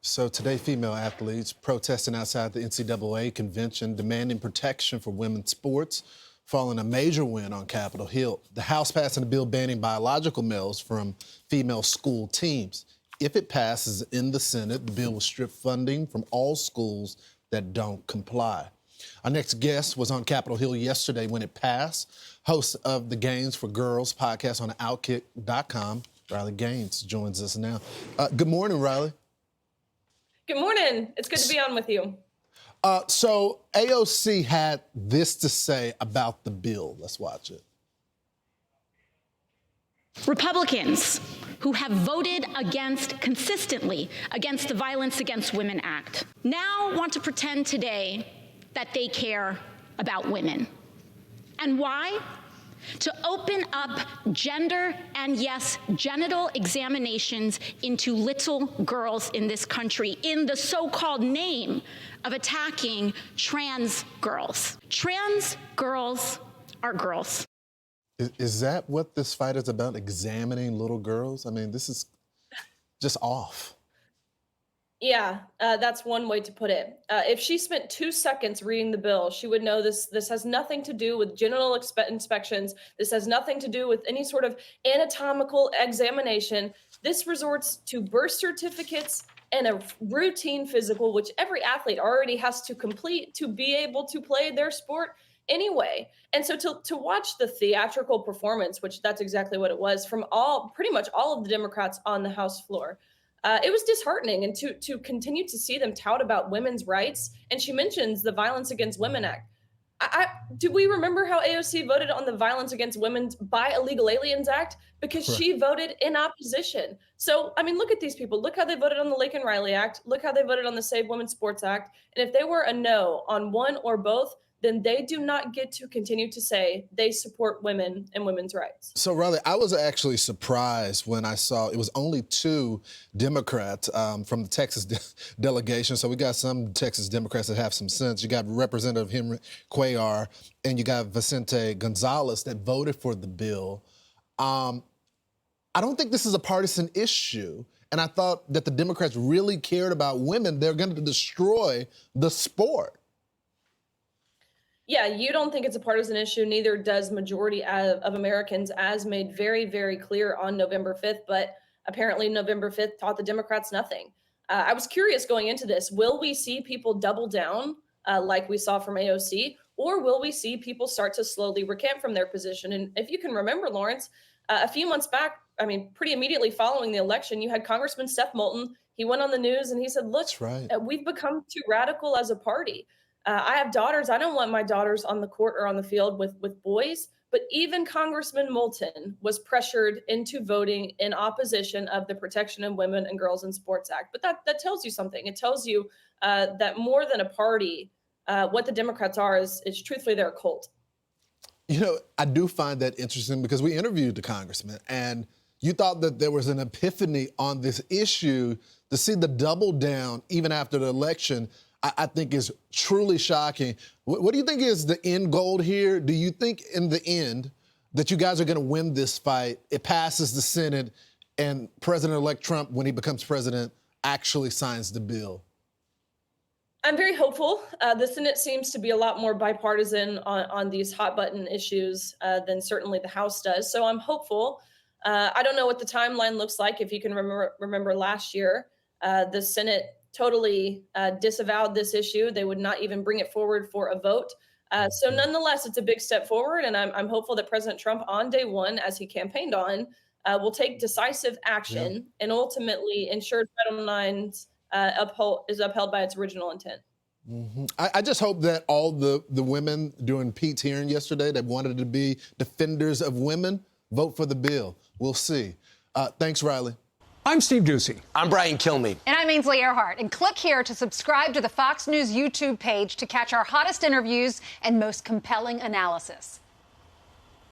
So today, female athletes protesting outside the NCAA convention demanding protection for women's sports, following a major win on Capitol Hill. The House passing a bill banning biological males from female school teams. If it passes in the Senate, the bill will strip funding from all schools that don't comply. Our next guest was on Capitol Hill yesterday when it passed. Host of the Gaines for Girls podcast on Outkick.com, Riley Gaines joins us now. Good morning, Riley. Good morning. It's good to be on with you. So AOC had this to say about the bill. Let's watch it. Republicans who have voted consistently against the Violence Against Women Act now want to pretend today that they care about women. And why? To open up gender and, yes, genital examinations into little girls in this country in the so-called name of attacking trans girls. Trans girls are girls. Is that what this fight is about, examining little girls? I mean, this is just off. Yeah, that's one way to put it. If she spent 2 seconds reading the bill, she would know this has nothing to do with genital inspections. This has nothing to do with any sort of anatomical examination. This resorts to birth certificates and a routine physical, which every athlete already has to complete to be able to play their sport anyway. And so to watch the theatrical performance, which that's exactly what it was, from pretty much all of the Democrats on the House floor, it was disheartening, and to continue to see them tout about women's rights. And she mentions the Violence Against Women Act. Do we remember how AOC voted on the Violence Against Women by Illegal Aliens Act? Because she voted in opposition. So, I mean, look at these people. Look how they voted on the Laken Riley Act. Look how they voted on the Save Women's Sports Act. And if they were a no on one or both, then they do not get to continue to say they support women and women's rights. So, Riley, I was actually surprised when I saw it was only 2 Democrats from the Texas delegation. So we got some Texas Democrats that have some sense. You got Representative Henry Cuellar and you got Vicente Gonzalez that voted for the bill. I don't think this is a partisan issue. And I thought that the Democrats really cared about women. They're going to destroy the sport. Yeah, you don't think it's a partisan issue. Neither does majority of Americans, as made very, very clear on November 5th. But apparently November 5th taught the Democrats nothing. I was curious going into this. Will we see people double down like we saw from AOC? Or will we see people start to slowly recant from their position? And if you can remember, Lawrence, a few months back, I mean, pretty immediately following the election, you had Congressman Seth Moulton. He went on the news and he said, look, we've become too radical as a party. I have daughters. I don't want my daughters on the court or on the field with boys. But even Congressman Moulton was pressured into voting in opposition of the Protection of Women and Girls in Sports Act. But that tells you something. It tells you that more than a party, what the Democrats are is truthfully they're a cult. You know, I do find that interesting because we interviewed the congressman and you thought that there was an epiphany on this issue. To see the double down even after the election, I think is truly shocking. What do you think is the end goal here? Do you think in the end that you guys are going to win this fight? It passes the Senate and President-elect Trump, when he becomes president, actually signs the bill? I'm very hopeful. The Senate seems to be a lot more bipartisan on these hot button issues than certainly the House does. So I'm hopeful. I don't know what the timeline looks like. If you can remember last year, the Senate totally disavowed this issue. They would not even bring it forward for a vote. So nonetheless, it's a big step forward. And I'm hopeful that President Trump on day one, as he campaigned on, will take decisive action and ultimately ensure Title IX is upheld by its original intent. Mm-hmm. I just hope that all the women during Pete's hearing yesterday that wanted to be defenders of women vote for the bill. We'll see. Thanks, Riley. I'm Steve Ducey. I'm Brian Kilmeade. And I'm Ainsley Earhart. And click here to subscribe to the Fox News YouTube page to catch our hottest interviews and most compelling analysis.